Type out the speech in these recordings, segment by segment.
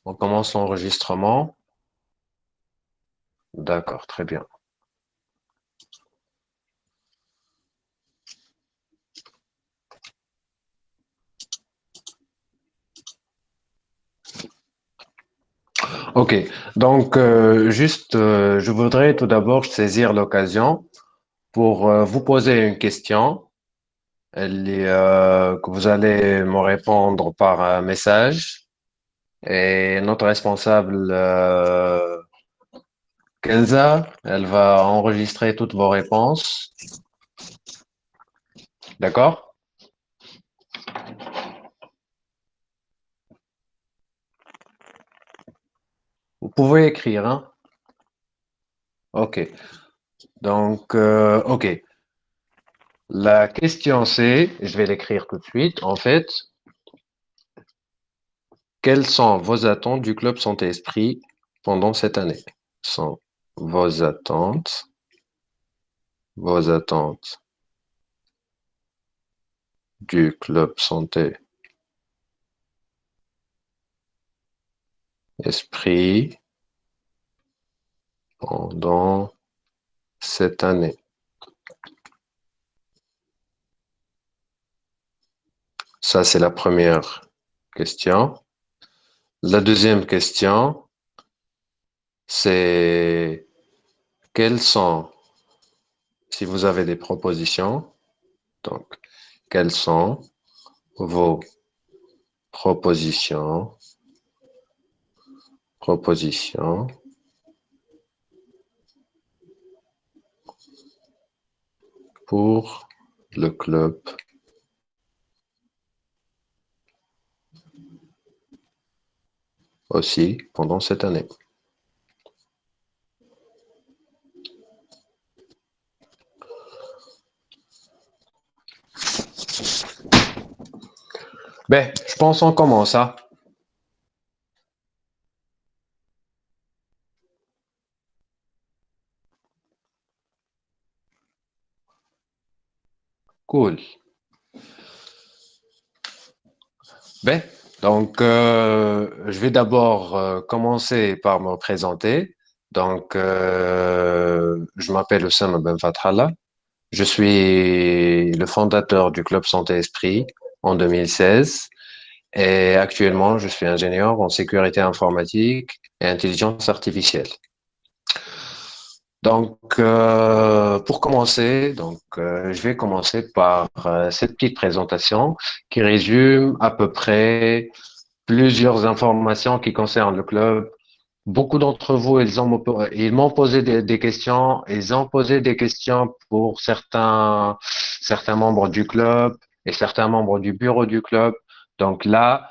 On commence l'enregistrement. D'accord, très bien. OK. Donc, je voudrais tout d'abord saisir l'occasion pour vous poser une question que vous allez me répondre par un message. Et notre responsable, Kenza, elle va enregistrer toutes vos réponses. D'accord? Vous pouvez écrire, hein? OK. Donc, OK. La question c'est, je vais l'écrire tout de suite, en fait, quelles sont vos attentes du club Santé Esprit pendant cette année? Sont vos attentes, vos attentes du club Santé Esprit pendant cette année? Ça, c'est la première question. La deuxième question, c'est quelles sont, si vous avez des propositions, donc, quelles sont vos propositions, propositions pour le club aussi pendant cette année? Ben, je pense qu'on commence, hein. Cool. Ben, donc, je vais d'abord commencer par me présenter. Donc, je m'appelle Oussama Ben Fatrallah. Je suis le fondateur du Club Santé Esprit en 2016 et actuellement, je suis ingénieur en sécurité informatique et intelligence artificielle. Donc, pour commencer, je vais commencer par cette petite présentation qui résume à peu près plusieurs informations qui concernent le club. Beaucoup d'entre vous, ils m'ont posé des questions. Ils ont posé des questions pour certains membres du club et certains membres du bureau du club. Donc là,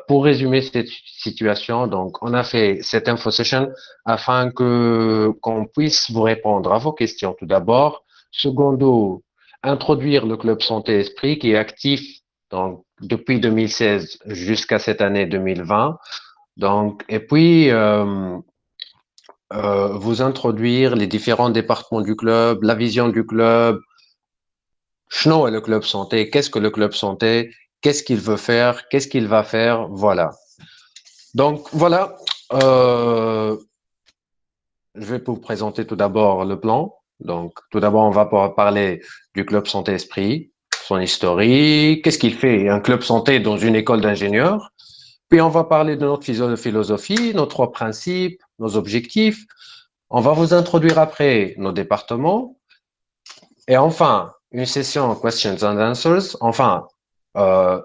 pour résumer cette situation, donc on a fait cette info session afin que qu'on puisse vous répondre à vos questions tout d'abord. Secondo, introduire le club Santé Esprit qui est actif donc depuis 2016 jusqu'à cette année 2020. Donc, et puis, vous introduire les différents départements du club, la vision du club, Schno est le club santé, qu'est-ce que le club santé, qu'est-ce qu'il veut faire, qu'est-ce qu'il va faire, voilà. Donc, voilà, euh, je vais vous présenter tout d'abord le plan. Donc, tout d'abord, on va parler du club santé esprit, son historique, qu'est-ce qu'il fait, un club santé dans une école d'ingénieurs. Puis, on va parler de notre philosophie, nos trois principes, nos objectifs. On va vous introduire après nos départements et enfin une session questions and answers, enfin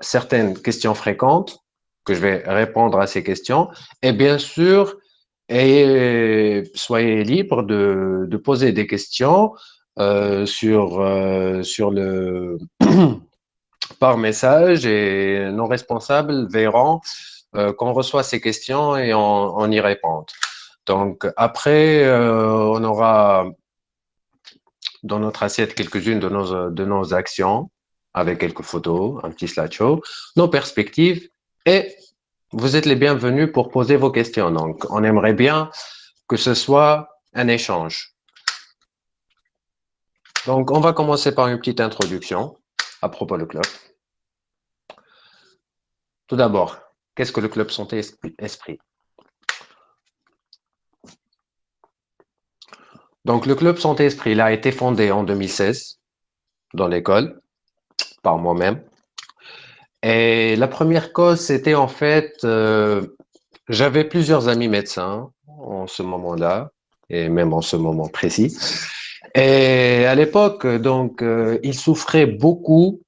certaines questions fréquentes que je vais répondre à ces questions et bien sûr et soyez libre de poser des questions sur le par message et nos responsables verront qu'on reçoit ces questions et on y répond. Donc après, on aura dans notre assiette quelques-unes de nos actions avec quelques photos, un petit slideshow, nos perspectives et vous êtes les bienvenus pour poser vos questions. Donc, on aimerait bien que ce soit un échange. Donc, on va commencer par une petite introduction à propos du club. Tout d'abord, Qu'est-ce que le club santé esprit? Donc, le club santé esprit, il a été fondé en 2016 dans l'école par moi-même. Et la première cause, c'était en fait, j'avais plusieurs amis médecins en ce moment-là, et même en ce moment précis. Et à l'époque, donc, ils souffraient beaucoup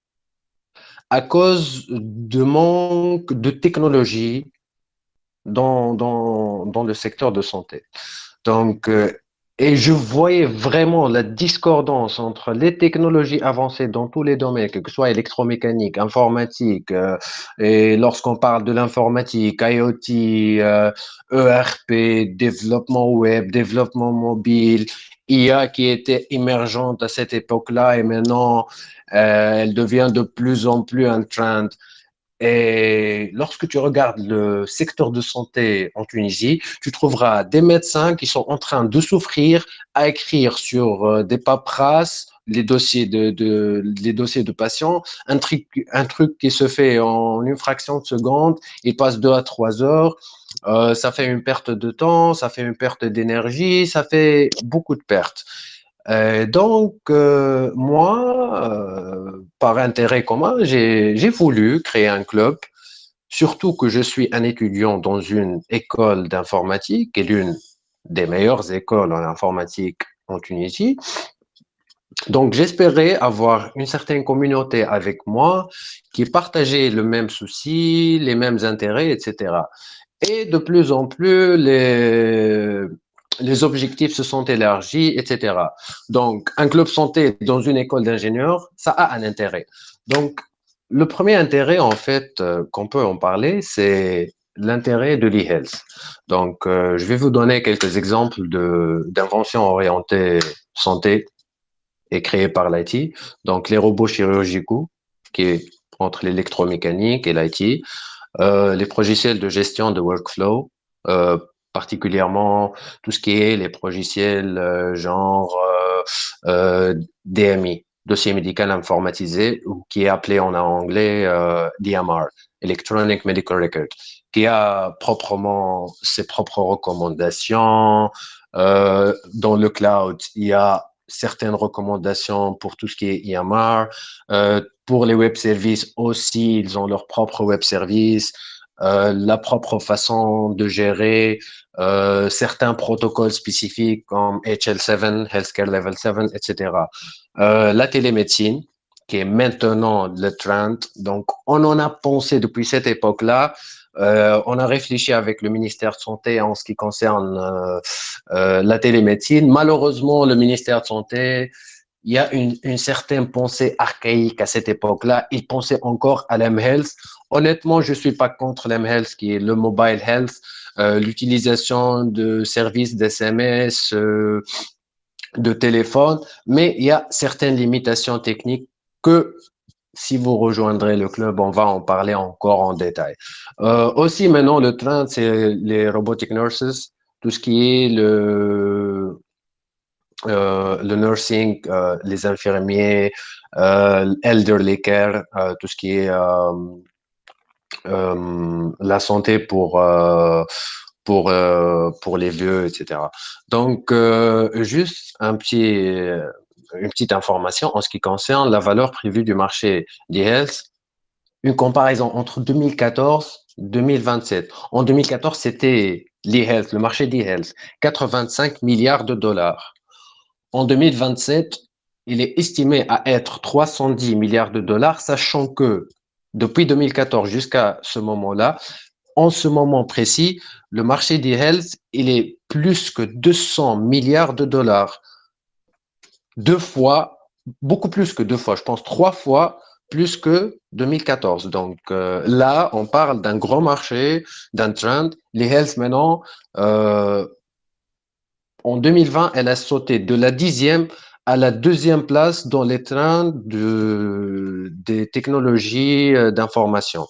à cause de manque de technologie dans le secteur de santé. Donc, et je voyais vraiment la discordance entre les technologies avancées dans tous les domaines, que ce soit électromécanique, informatique, et lorsqu'on parle de l'informatique, IoT, ERP, développement web, développement mobile, IA qui était émergente à cette époque-là et maintenant elle devient de plus en plus un trend. Et lorsque tu regardes le secteur de santé en Tunisie, tu trouveras des médecins qui sont en train de souffrir à écrire sur des paperasses les dossiers de patients, un truc qui se fait en une fraction de seconde, il passe 2 à 3 heures, ça fait une perte de temps, ça fait une perte d'énergie, ça fait beaucoup de pertes. Donc, moi, par intérêt commun, j'ai voulu créer un club, surtout que je suis un étudiant dans une école d'informatique, qui est l'une des meilleures écoles en informatique en Tunisie. Donc, j'espérais avoir une certaine communauté avec moi qui partageait le même souci, les mêmes intérêts, etc. Et de plus en plus, les objectifs se sont élargis, etc. Donc, un club santé dans une école d'ingénieurs, ça a un intérêt. Donc, le premier intérêt, en fait, qu'on peut en parler, c'est l'intérêt de l'e-health. Donc, je vais vous donner quelques exemples d'inventions orientées santé et créées par l'IT. Donc, les robots chirurgicaux, qui est entre l'électromécanique et l'IT, les logiciels de gestion de workflow, particulièrement tout ce qui est les logiciels genre DMI, dossier médical informatisé, ou qui est appelé en anglais DMR, Electronic Medical Record, qui a proprement ses propres recommandations. Dans le cloud, il y a certaines recommandations pour tout ce qui est EMR. Pour les web services aussi, ils ont leur propre web service, la propre façon de gérer certains protocoles spécifiques comme HL7, Healthcare Level 7, etc. La télémédecine, qui est maintenant le trend. Donc, on en a pensé depuis cette époque-là. On a réfléchi avec le ministère de Santé en ce qui concerne la télémédecine. Malheureusement, le ministère de Santé, il y a une certaine pensée archaïque à cette époque-là. Ils pensaient encore à l'mHealth. Honnêtement, je ne suis pas contre l'mHealth, qui est le mobile health, l'utilisation de services d'SMS, de téléphone, mais il y a certaines limitations techniques que si vous rejoindrez le club, on va en parler encore en détail. Aussi, maintenant, le trend, c'est les robotic nurses, tout ce qui est le nursing, les infirmiers, elderly care, tout ce qui est la santé pour les vieux, etc. Donc, juste une petite information en ce qui concerne la valeur prévue du marché d'e-health, une comparaison entre 2014 et 2027. En 2014, c'était l'e-health, le marché d'e-health, 85 milliards de dollars. En 2027, il est estimé à être 310 milliards de dollars, sachant que depuis 2014 jusqu'à ce moment-là, en ce moment précis, le marché d'e-health, il est plus que 200 milliards de dollars. 2 fois, beaucoup plus que 2 fois, je pense 3 fois plus que 2014. Donc là, on parle d'un gros marché, d'un trend. L'e-health maintenant, en 2020, elle a sauté de la 10e à la 2e place dans les trains des technologies d'information.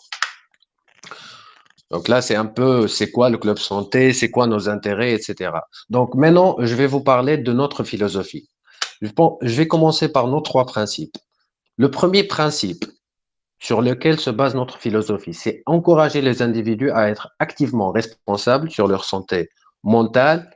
Donc là, c'est un peu, c'est quoi le club santé, c'est quoi nos intérêts, etc. Donc maintenant, je vais vous parler de notre philosophie. Je vais commencer par nos 3 principes. Le premier principe, sur lequel se base notre philosophie. C'est encourager les individus à être activement responsables sur leur santé mentale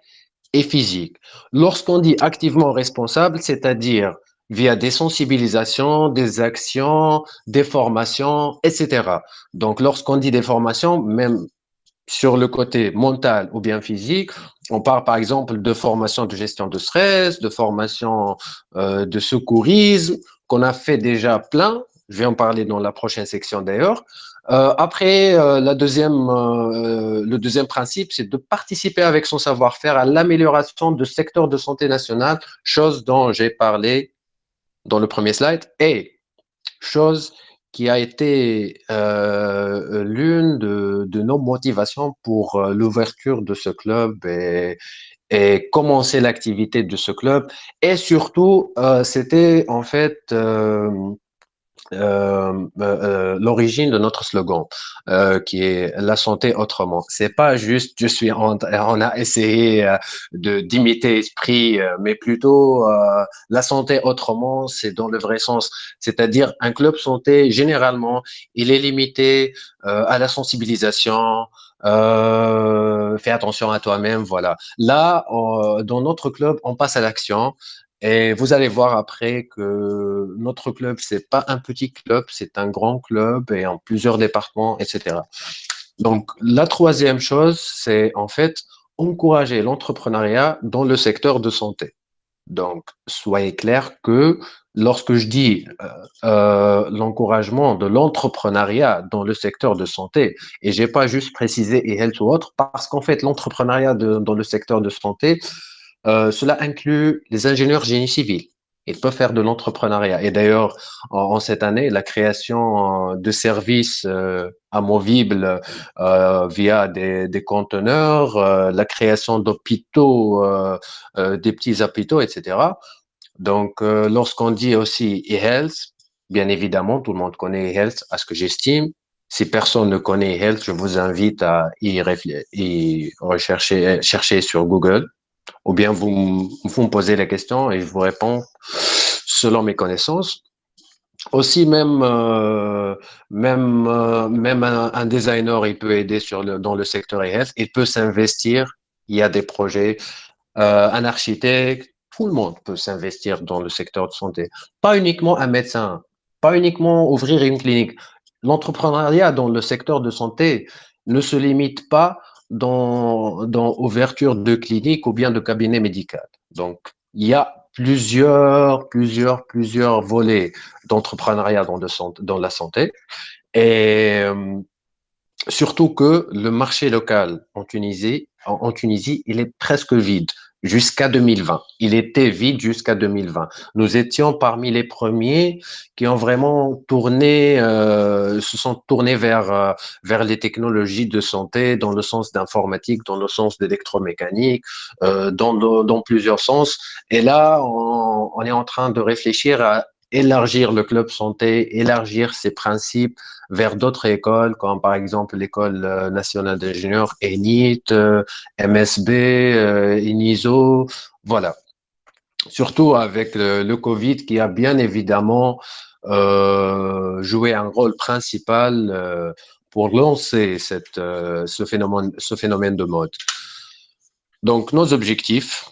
et physique. Lorsqu'on dit activement responsable, c'est-à-dire via des sensibilisations, des actions, des formations, etc. Donc, lorsqu'on dit des formations, même sur le côté mental ou bien physique, on parle par exemple de formation de gestion de stress, de formation de secourisme, qu'on a fait déjà plein. Je vais en parler dans la prochaine section d'ailleurs. Après, le deuxième principe, c'est de participer avec son savoir-faire à l'amélioration du secteur de santé nationale, chose dont j'ai parlé dans le premier slide, et chose qui a été l'une de nos motivations pour l'ouverture de ce club et commencer l'activité de ce club. Et surtout, c'était en fait l'origine de notre slogan, qui est la santé autrement. C'est pas juste on a essayé de d'imiter Esprit, mais plutôt la santé autrement, c'est dans le vrai sens. C'est-à-dire un club santé, généralement, il est limité à la sensibilisation. Fais attention à toi-même, voilà. Là, dans notre club, on passe à l'action. Et vous allez voir après que notre club, c'est pas un petit club, c'est un grand club et en plusieurs départements, etc. Donc, la troisième chose, c'est en fait encourager l'entrepreneuriat dans le secteur de santé. Donc, soyez clair que lorsque je dis l'encouragement de l'entrepreneuriat dans le secteur de santé, et j'ai pas juste précisé e-health ou autre, parce qu'en fait, l'entrepreneuriat dans le secteur de santé, cela inclut les ingénieurs génie civil. Ils peuvent faire de l'entrepreneuriat. Et d'ailleurs, en cette année, la création de services amovibles via des conteneurs, la création d'hôpitaux, des petits hôpitaux, etc. Donc, lorsqu'on dit aussi e-health, bien évidemment, tout le monde connaît e-health, à ce que j'estime. Si personne ne connaît e-health, je vous invite à y rechercher, chercher sur Google ou bien vous me posez la question et je vous réponds selon mes connaissances. Aussi, même un designer, il peut aider dans le secteur e-health, il peut s'investir, il y a des projets, un architecte, tout le monde peut s'investir dans le secteur de santé. Pas uniquement un médecin, pas uniquement ouvrir une clinique. L'entrepreneuriat dans le secteur de santé ne se limite pas dans ouverture de clinique ou bien de cabinet médical. Donc, il y a plusieurs volets d'entrepreneuriat dans la santé. Et surtout que le marché local en Tunisie, il est presque vide jusqu'à 2020. Il était vide jusqu'à 2020. Nous étions parmi les premiers qui ont vraiment se sont tournés vers les technologies de santé dans le sens d'informatique, dans le sens d'électromécanique, dans plusieurs sens. Et là, on est en train de réfléchir à élargir le club santé, élargir ses principes vers d'autres écoles, comme par exemple l'École nationale d'ingénieurs, ENIT, MSB, INISO, voilà. Surtout avec le Covid qui a bien évidemment joué un rôle principal pour lancer ce phénomène de mode. Donc, nos objectifs,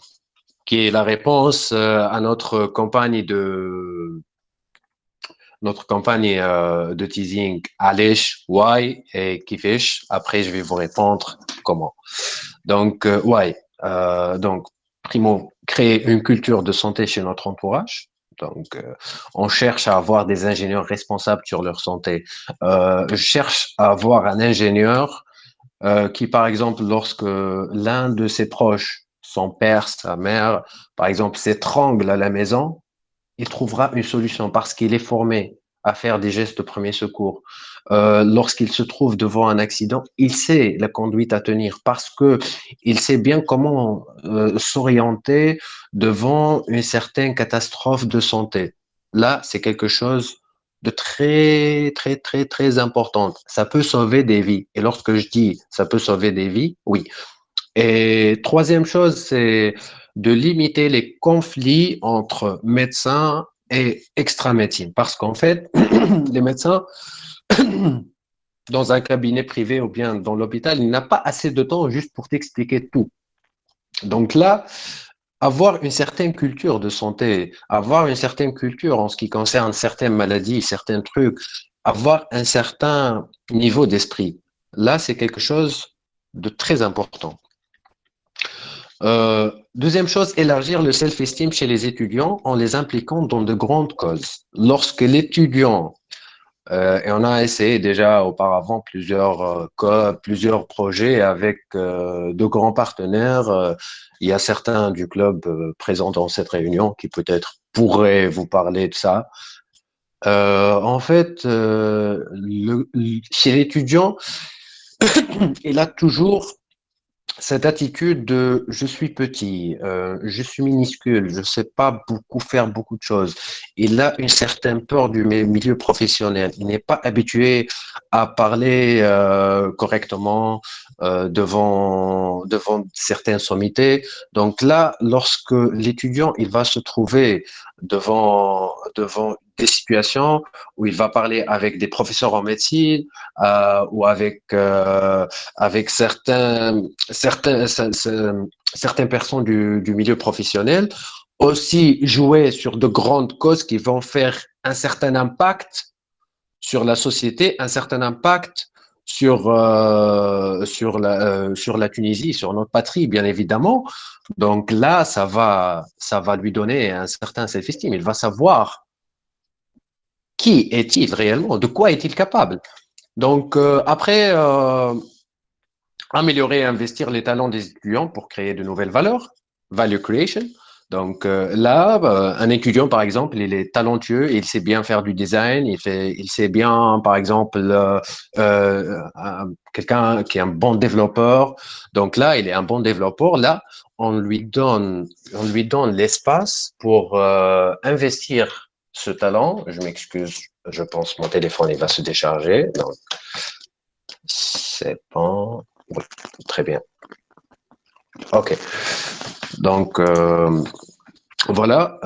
qui est la réponse à notre campagne de teasing Allèche, Why et Kifish. Après, je vais vous répondre comment. Donc, Why. Donc, primo, créer une culture de santé chez notre entourage. Donc, on cherche à avoir des ingénieurs responsables sur leur santé. Je cherche à avoir un ingénieur qui, par exemple, lorsque l'un de ses proches, son père, sa mère, par exemple, s'étrangle à la maison, il trouvera une solution parce qu'il est formé à faire des gestes de premier secours. Lorsqu'il se trouve devant un accident, il sait la conduite à tenir parce que il sait bien comment s'orienter devant une certaine catastrophe de santé. Là, c'est quelque chose de très important. Ça peut sauver des vies. Et lorsque je dis ça peut sauver des vies, oui. Et troisième chose, c'est de limiter les conflits entre médecins et extra-médecine. Parce qu'en fait, les médecins, dans un cabinet privé ou bien dans l'hôpital, il n'a pas assez de temps juste pour t'expliquer tout. Donc là, avoir une certaine culture de santé, avoir une certaine culture en ce qui concerne certaines maladies, certains trucs, avoir un certain niveau d'esprit, là, c'est quelque chose de très important. Deuxième chose, élargir le self-esteem chez les étudiants en les impliquant dans de grandes causes. Lorsque l'étudiant, et on a essayé déjà auparavant plusieurs projets avec de grands partenaires, il y a certains du club présents dans cette réunion qui peut-être pourraient vous parler de ça. En fait, chez l'étudiant, il a toujours cette attitude de je suis petit, je suis minuscule, je ne sais pas beaucoup faire beaucoup de choses. Il a une certaine peur du milieu professionnel. Il n'est pas habitué à parler correctement devant certaines sommités. Donc là, lorsque l'étudiant il va se trouver devant des situations où il va parler avec des professeurs en médecine ou avec certaines personnes du milieu professionnel, aussi jouer sur de grandes causes qui vont faire un certain impact sur la société, un certain impact sur la Tunisie, sur notre patrie, bien évidemment. Donc là, ça va lui donner un certain self-esteem. Il va savoir qui est-il réellement, de quoi est-il capable. Donc après, améliorer et investir les talents des étudiants pour créer de nouvelles valeurs, value creation. Donc là, un étudiant, par exemple, il est talentueux, il sait bien faire du design, il sait bien, par exemple, quelqu'un qui est un bon développeur. Donc là, il est un bon développeur. Là, on lui donne l'espace pour investir ce talent. Je m'excuse, je pense mon téléphone il va se décharger. Donc, c'est bon. Oui, très bien. OK. Donc, voilà.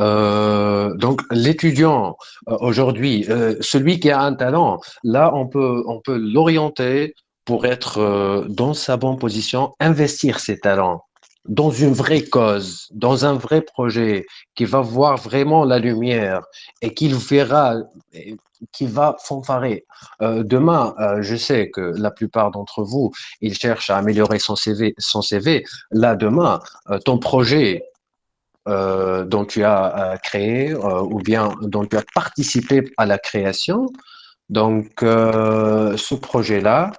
Donc, l'étudiant, aujourd'hui, celui qui a un talent, là, on peut l'orienter pour être dans sa bonne position, investir ses talents dans une vraie cause, dans un vrai projet qui va voir vraiment la lumière et qu'il verra, qui va fanfarer. Demain, je sais que la plupart d'entre vous, ils cherchent à améliorer son CV. Là, demain, ton projet dont tu as créé ou bien dont tu as participé à la création. Donc, ce projet-là,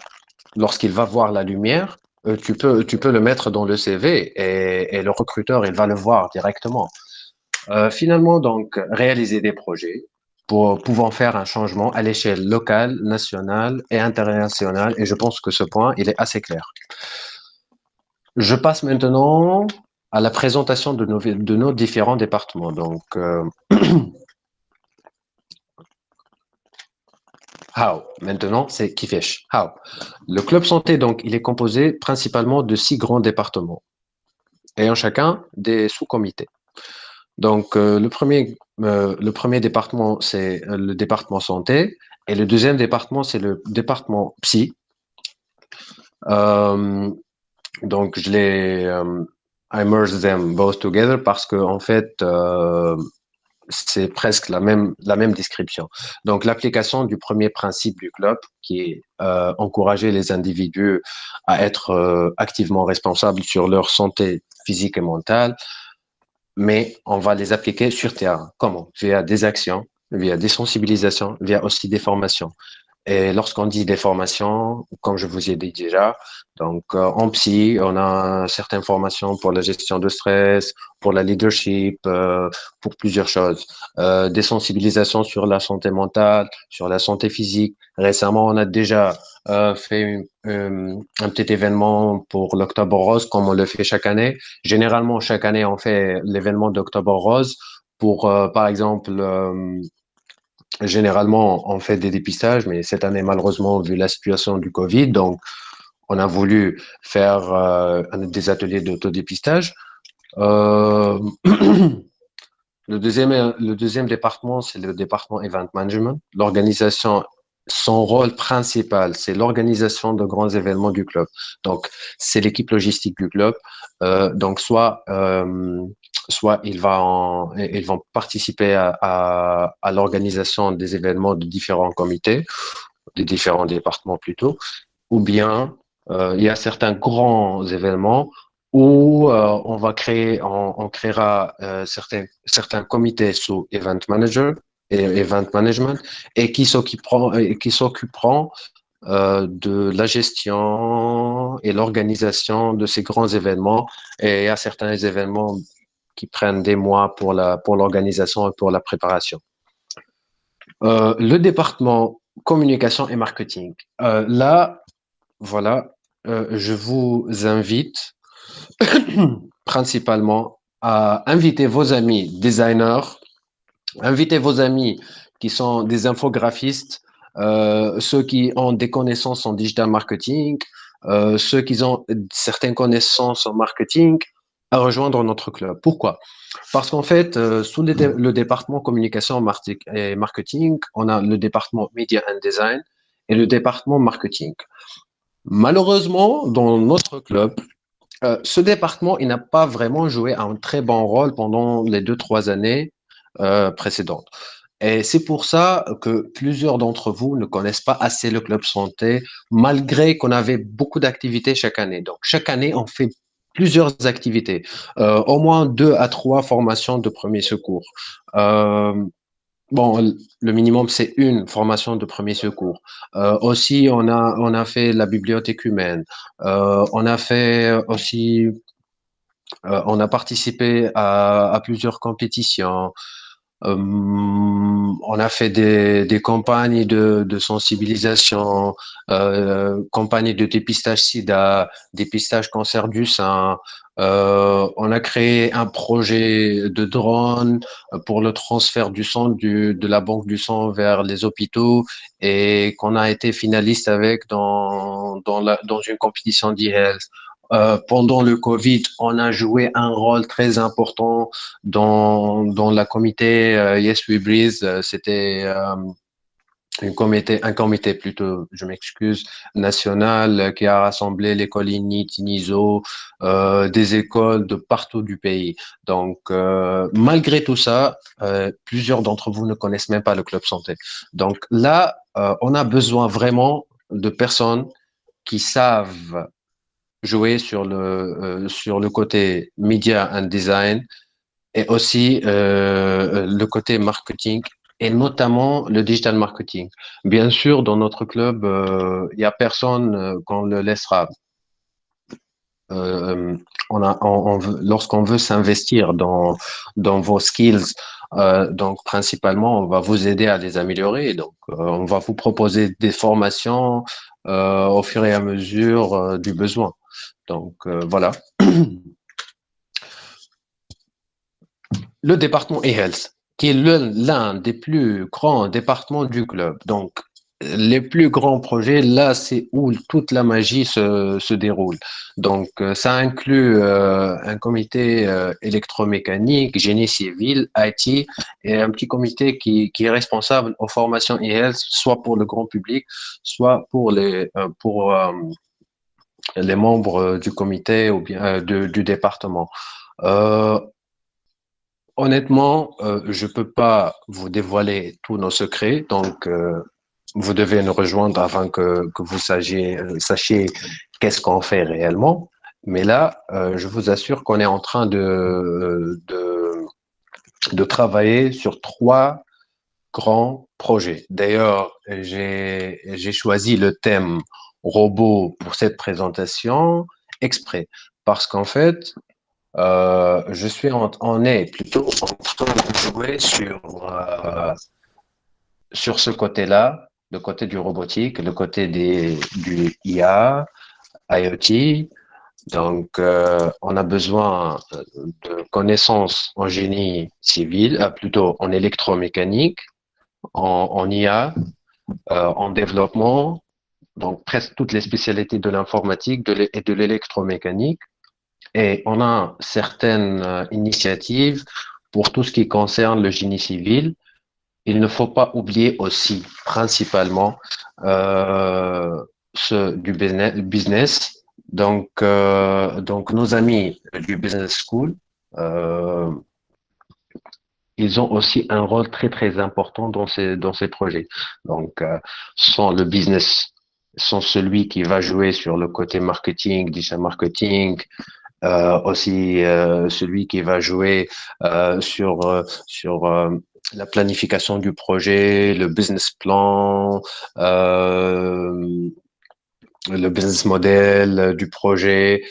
lorsqu'il va voir la lumière, tu peux le mettre dans le CV et le recruteur, il va le voir directement. Finalement, donc, réaliser des projets pour pouvoir faire un changement à l'échelle locale, nationale et internationale. Et je pense que ce point, il est assez clair. Je passe maintenant à la présentation de nos différents départements. Donc, how. Maintenant, c'est Kifesh. How. Le club santé, donc, il est composé principalement de 6 grands départements, ayant chacun des sous-comités. Donc, le premier département, c'est le département santé, et le deuxième département, c'est le département psy. Euh, donc, I merge them both together parce que, en fait, c'est presque la même description. Donc, l'application du premier principe du club, qui est encourager les individus à être activement responsables sur leur santé physique et mentale, mais on va les appliquer sur terrain. Comment? Via des actions, via des sensibilisations, via aussi des formations. Et lorsqu'on dit des formations, comme je vous ai dit déjà, donc en psy, on a certaines formations pour la gestion de stress, pour la leadership, pour plusieurs choses. Des sensibilisations sur la santé mentale, sur la santé physique. Récemment, on a déjà fait un petit événement pour l'Octobre Rose, comme on le fait chaque année. Généralement, chaque année, on fait l'événement d'Octobre Rose pour, par exemple, généralement, on fait des dépistages, mais cette année, malheureusement, vu la situation du Covid, donc on a voulu faire des ateliers d'autodépistage. Euh, le deuxième département, c'est le département Event Management. L'organisation, son rôle principal, c'est l'organisation de grands événements du club. Donc, c'est l'équipe logistique du club. Donc, soit ils vont participer à l'organisation des événements de différents comités, des différents départements plutôt, ou bien il y a certains grands événements où on créera certains comités sous event manager et event management et qui s'occuperont de la gestion et l'organisation de ces grands événements. Et il y a certains événements qui prennent des mois pour l'organisation et pour la préparation. Le département communication et marketing. Là, voilà, je vous invite principalement à inviter vos amis designers, inviter vos amis qui sont des infographistes, ceux qui ont des connaissances en digital marketing, ceux qui ont certaines connaissances en marketing, à rejoindre notre club. Pourquoi? Parce qu'en fait, sous le département communication et marketing, on a le département media and design et le département marketing. Malheureusement, dans notre club, ce département, il n'a pas vraiment joué un très bon rôle pendant les 2, 3 années précédentes. Et c'est pour ça que plusieurs d'entre vous ne connaissent pas assez le club santé, malgré qu'on avait beaucoup d'activités chaque année. Donc, chaque année, on fait plusieurs activités, au moins 2 à 3 formations de premiers secours. Euh, Bon, le minimum, c'est une formation de premier secours. Aussi, on a fait la bibliothèque humaine. On a fait aussi, on a participé à plusieurs compétitions. On a fait des campagnes de sensibilisation, campagnes de dépistage sida, dépistage cancer du sein. On a créé un projet de drone pour le transfert du sang de la banque du sang vers les hôpitaux et qu'on a été finaliste avec dans une compétition d'e-health. Pendant le Covid, on a joué un rôle très important dans la comité Yes We Breathe. C'était un comité plutôt, je m'excuse, national qui a rassemblé l'école INI, TINISO, des écoles de partout du pays. Donc, malgré tout ça, plusieurs d'entre vous ne connaissent même pas le club santé. Donc là, on a besoin vraiment de personnes qui savent jouer sur le côté media and design et aussi le côté marketing et notamment le digital marketing. Bien sûr, dans notre club, il y a personne qu'on le laissera. Euh, Lorsqu'on veut s'investir dans vos skills, donc principalement, on va vous aider à les améliorer. Donc, on va vous proposer des formations au fur et à mesure du besoin. Donc, voilà. Le département e-health, qui est l'un des plus grands départements du club. Donc, les plus grands projets, là, c'est où toute la magie se déroule. Donc, ça inclut un comité électromécanique, génie civil, IT, et un petit comité qui est responsable aux formations e-health, soit pour le grand public, soit pour les membres du comité ou bien du département. Euh, Honnêtement, je peux pas vous dévoiler tous nos secrets, donc vous devez nous rejoindre afin que vous sachiez qu'est-ce qu'on fait réellement. Mais là, je vous assure qu'on est en train de travailler sur 3 grands projets. D'ailleurs, j'ai choisi le thème robot pour cette présentation exprès, parce qu'en fait, on est plutôt en train de jouer sur ce côté-là, le côté du robotique, le côté du IA, IoT. Donc, on a besoin de connaissances en génie civil, plutôt en électromécanique, en IA, en développement, donc presque toutes les spécialités de l'informatique et de l'électromécanique. Et on a certaines initiatives pour tout ce qui concerne le génie civil, il ne faut pas oublier aussi, principalement, euh, du business. Donc, nos amis du Business School, euh, ils ont aussi un rôle très, très important dans ces projets. Donc, sont le business, sont celui qui va jouer sur le côté marketing, digital marketing, aussi celui qui va jouer sur la planification du projet, le business plan, euh, le business model du projet,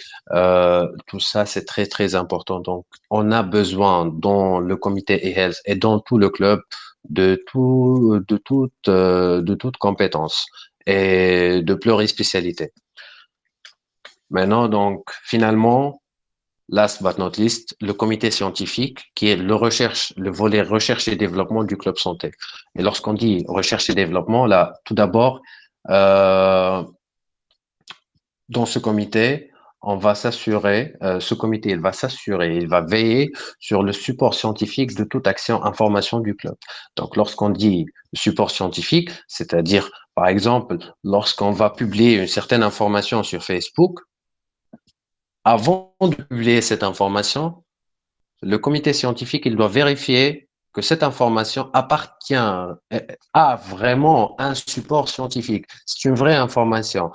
tout ça, c'est très, très important. Donc, on a besoin dans le comité e-health et dans tout le club de toute compétence et de plurispécialité. Maintenant, donc, finalement, last but not least, le comité scientifique qui est le volet recherche et développement du club santé. Et lorsqu'on dit recherche et développement, là, tout d'abord, euh, dans ce comité, ce comité, il va s'assurer, il va veiller sur le support scientifique de toute action, information du club. Donc, lorsqu'on dit support scientifique, c'est-à-dire, par exemple, lorsqu'on va publier une certaine information sur Facebook, avant de publier cette information, le comité scientifique, il doit vérifier que cette information a vraiment un support scientifique. C'est une vraie information.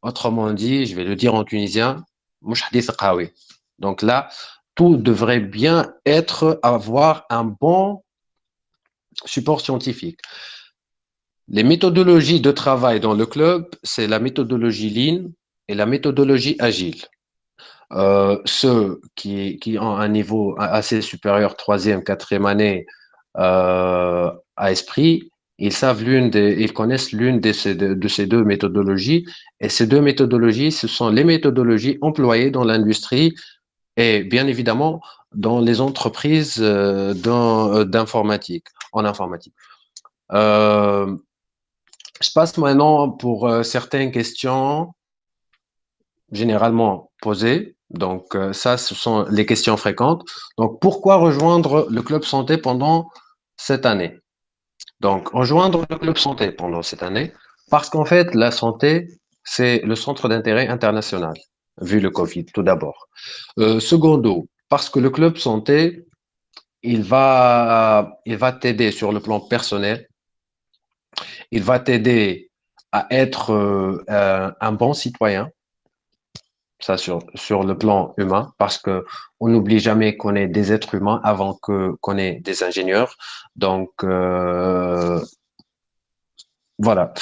Autrement dit, je vais le dire en tunisien, مش حديث قهوي. Donc là, tout devrait bien avoir un bon support scientifique. Les méthodologies de travail dans le club, c'est la méthodologie Lean et la méthodologie Agile. Ceux qui ont un niveau assez supérieur, troisième, quatrième année à esprit, ils connaissent l'une de ces deux méthodologies. Et ces deux méthodologies, ce sont les méthodologies employées dans l'industrie et bien évidemment dans les entreprises d'informatique, en informatique. Euh, je passe maintenant pour certaines questions généralement posées. Donc, ça, ce sont les questions fréquentes. Donc, pourquoi rejoindre le club santé pendant cette année? Donc, rejoindre le club santé pendant cette année, parce qu'en fait, la santé, c'est le centre d'intérêt international, vu le Covid, tout d'abord. Secondo, parce que le club santé, il va t'aider sur le plan personnel, il va t'aider à être un bon citoyen, ça sur le plan humain, parce que on n'oublie jamais qu'on est des êtres humains avant qu'on est des ingénieurs. Donc voilà.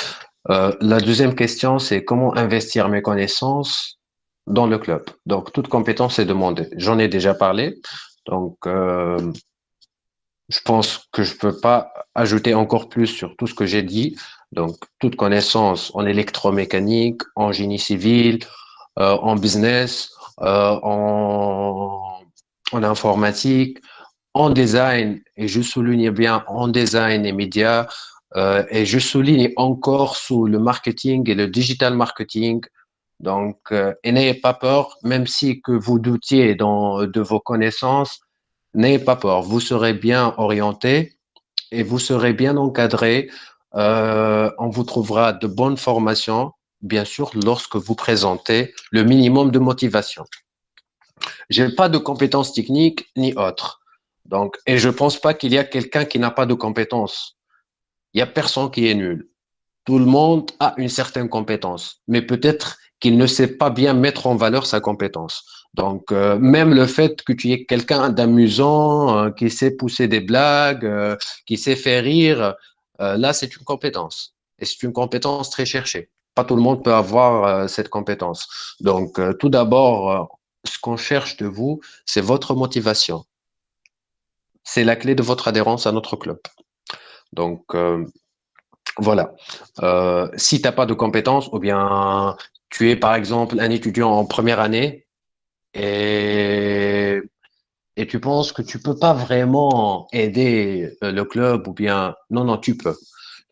La deuxième question, c'est comment investir mes connaissances dans le club. Donc toute compétence est demandée. J'en ai déjà parlé. Donc je pense que je peux pas ajouter encore plus sur tout ce que j'ai dit. Donc toute connaissance en électromécanique, en génie civil, en business, en informatique, en design, et je souligne bien en design et médias, et je souligne encore sous le marketing et le digital marketing. Donc, et n'ayez pas peur, même si que vous doutiez de vos connaissances, n'ayez pas peur, vous serez bien orienté et vous serez bien encadré. On vous trouvera de bonnes formations, bien sûr, lorsque vous présentez le minimum de motivation. J'ai pas de compétences techniques ni autres. Donc, et je pense pas qu'il y a quelqu'un qui n'a pas de compétences. Il y a personne qui est nul. Tout le monde a une certaine compétence, mais peut-être qu'il ne sait pas bien mettre en valeur sa compétence. Donc, même le fait que tu es quelqu'un d'amusant, qui sait pousser des blagues, qui sait faire rire, là, c'est une compétence. Et c'est une compétence très cherchée. Pas tout le monde peut avoir cette compétence. Donc, tout d'abord, ce qu'on cherche de vous, c'est votre motivation. C'est la clé de votre adhérence à notre club. Donc, voilà. Si tu n'as pas de compétences, ou bien tu es par exemple un étudiant en première année et, et tu penses que tu peux pas vraiment aider le club, ou bien non, non, tu peux.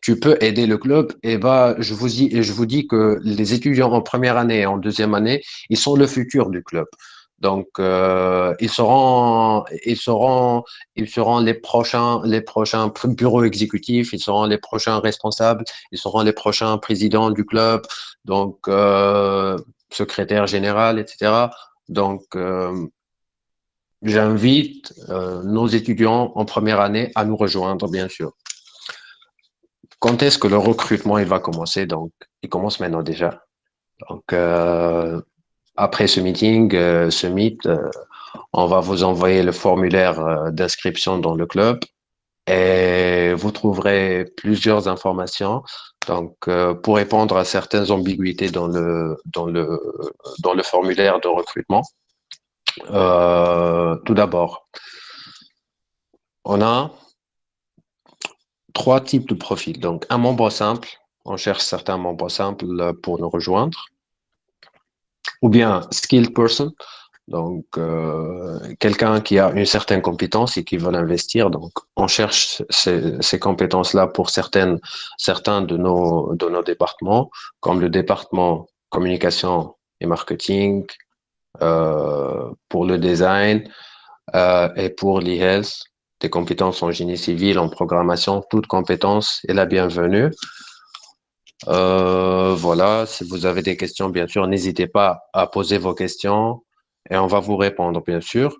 Tu peux aider le club et bah, je vous dis que les étudiants en première année et en deuxième année, ils sont le futur du club. Donc, ils seront les prochains bureaux exécutifs, ils seront les prochains responsables, ils seront les prochains présidents du club, donc secrétaire général, etc. Donc, j'invite nos étudiants en première année à nous rejoindre, bien sûr. Quand est-ce que le recrutement il va commencer? Donc, il commence maintenant déjà. Donc, après ce meeting, ce meet, on va vous envoyer le formulaire d'inscription dans le club et vous trouverez plusieurs informations. Donc, pour répondre à certaines ambiguïtés dans le formulaire de recrutement, tout d'abord, on a trois types de profils. Donc, un membre simple, on cherche certains membres simples pour nous rejoindre, ou bien skilled person, donc quelqu'un qui a une certaine compétence et qui veut l'investir. Donc, on cherche ces compétences-là pour certains de nos départements, comme le département communication et marketing, pour le design et pour l'e-health, des compétences en génie civil, en programmation, toute compétence est la bienvenue. Voilà, si vous avez des questions, bien sûr, n'hésitez pas à poser vos questions et on va vous répondre, bien sûr.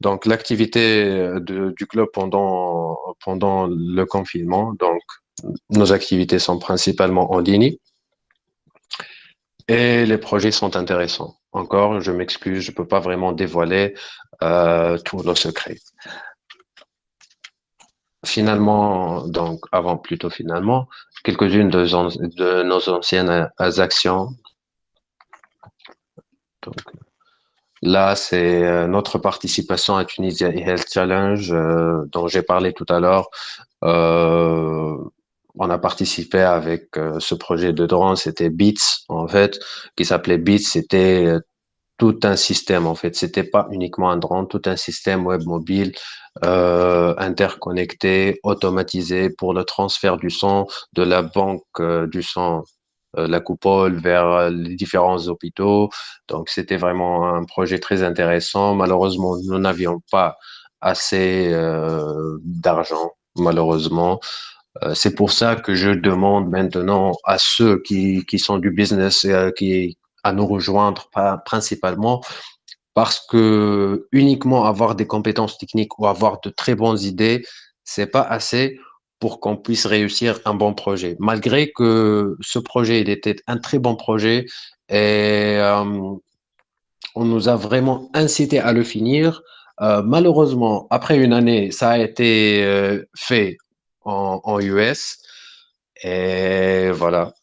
Donc, l'activité du club pendant le confinement, donc, nos activités sont principalement en ligne et les projets sont intéressants. Encore, je m'excuse, je peux pas vraiment dévoiler tous nos secrets. Finalement, donc, avant, plutôt finalement, quelques-unes de nos anciennes actions. Donc, là, c'est notre participation à Tunisia e-Health Challenge dont j'ai parlé tout à l'heure. Euh, on a participé avec ce projet de drone, c'était Beats en fait, qui s'appelait Beats. C'était tout un système en fait. C'était pas uniquement un drone, tout un système web mobile interconnecté, automatisé pour le transfert du son de la banque du son, la coupole vers les différents hôpitaux. Donc c'était vraiment un projet très intéressant. Malheureusement, nous n'avions pas assez d'argent. Malheureusement, c'est pour ça que je demande maintenant à ceux qui sont du business et à nous rejoindre principalement parce que uniquement avoir des compétences techniques ou avoir de très bonnes idées, c'est pas assez pour qu'on puisse réussir un bon projet. Malgré que ce projet, il était un très bon projet et on nous a vraiment incité à le finir. Malheureusement, après une année, ça a été fait en US et voilà,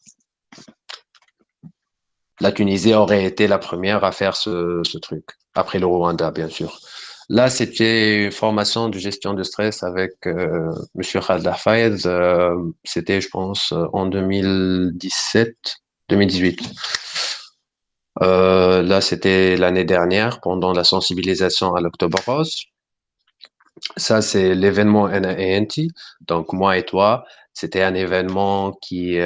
la Tunisie aurait été la première à faire ce truc, après le Rwanda, bien sûr. Là, c'était une formation de gestion de stress avec Monsieur Khaled Fayed. C'était, je pense, en 2017, 2018. Là, c'était l'année dernière, pendant la sensibilisation à l'Octobre Rose. Ça, c'est l'événement NAANT. Donc, moi et toi, c'était un événement qui,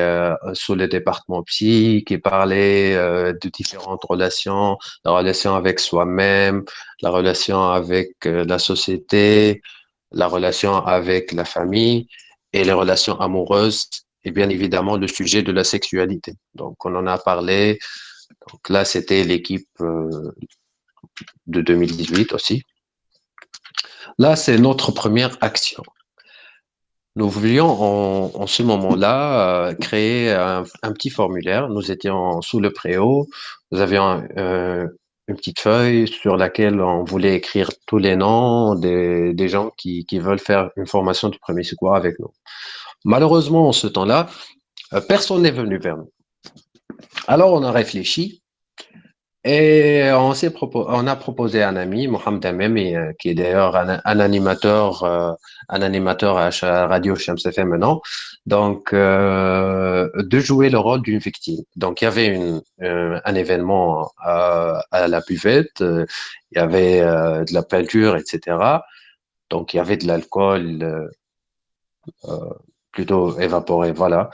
sous le département psy, qui parlait de différentes relations, la relation avec soi-même, la relation avec la société, la relation avec la famille et les relations amoureuses, et bien évidemment le sujet de la sexualité. Donc, on en a parlé. Donc là, c'était l'équipe de 2018 aussi. Là, c'est notre première action. Nous voulions en ce moment-là créer un petit formulaire. Nous étions sous le préau. Nous avions une petite feuille sur laquelle on voulait écrire tous les noms des gens qui veulent faire une formation du premier secours avec nous. Malheureusement, en ce temps-là, personne n'est venu vers nous. Alors, on a réfléchi. Et on a proposé à un ami, Mohamed Amem, qui est d'ailleurs un animateur à Radio Shams FM maintenant, donc de jouer le rôle d'une victime. Donc il y avait un événement à la buvette, il y avait de la peinture, etc. Donc il y avait de l'alcool plutôt évaporé, voilà.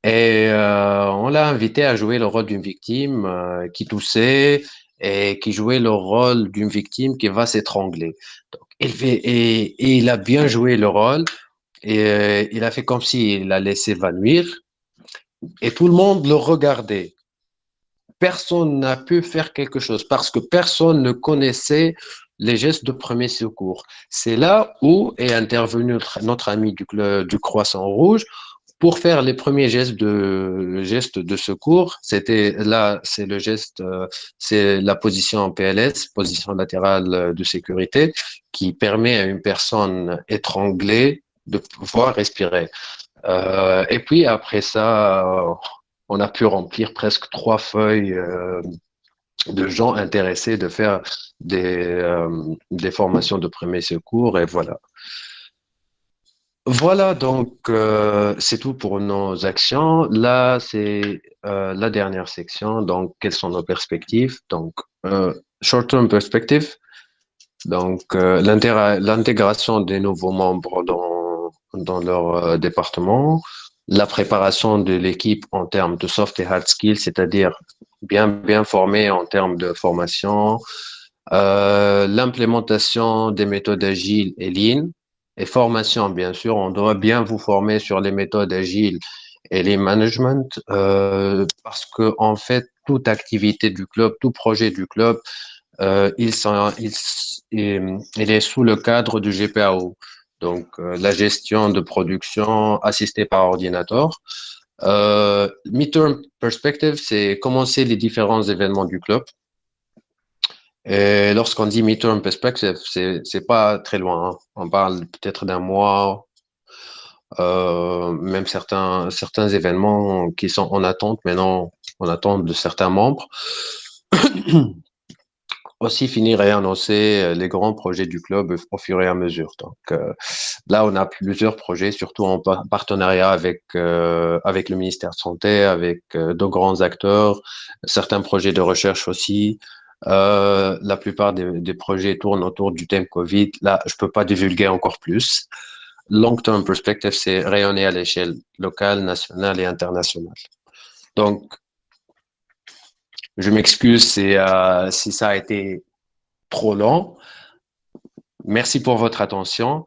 Et on l'a invité à jouer le rôle d'une victime qui toussait et qui jouait le rôle d'une victime qui va s'étrangler. Donc, et il a bien joué le rôle et il a fait comme s'il allait s'évanouir et tout le monde le regardait. Personne n'a pu faire quelque chose parce que personne ne connaissait les gestes de premier secours. C'est là où est intervenu notre ami du Croissant Rouge pour faire les premiers gestes de secours. C'était là, c'est le geste, c'est la position en PLS, position latérale de sécurité, qui permet à une personne étranglée de pouvoir respirer. Et puis après ça, on a pu remplir presque 3 feuilles de gens intéressés de faire des formations de premier secours et voilà. Voilà, donc c'est tout pour nos actions. Là, c'est la dernière section. Donc, quelles sont nos perspectives? Donc, short-term perspective. Donc, l'intégration des nouveaux membres dans leur département, la préparation de l'équipe en termes de soft et hard skills, c'est-à-dire bien formé en termes de formation, l'implémentation des méthodes agiles et lean, et formation, bien sûr. On doit bien vous former sur les méthodes agiles et les management, parce que en fait, toute activité du club, tout projet du club, il est sous le cadre du GPAO. Donc, la gestion de production assistée par ordinateur. Midterm perspective, c'est commencer les différents événements du club. Et lorsqu'on dit midterm perspective, c'est pas très loin, hein. On parle peut-être d'un mois, même certains événements qui sont en attente maintenant, en attente de certains membres. Aussi finir et annoncer les grands projets du club au fur et à mesure. Donc là, on a plusieurs projets, surtout en partenariat avec le ministère de Santé, avec de grands acteurs, certains projets de recherche aussi. La plupart des projets tournent autour du thème Covid. Là, je peux pas divulguer encore plus. Long-term perspective, c'est rayonner à l'échelle locale, nationale et internationale. Donc, je m'excuse si ça a été trop long. Merci pour votre attention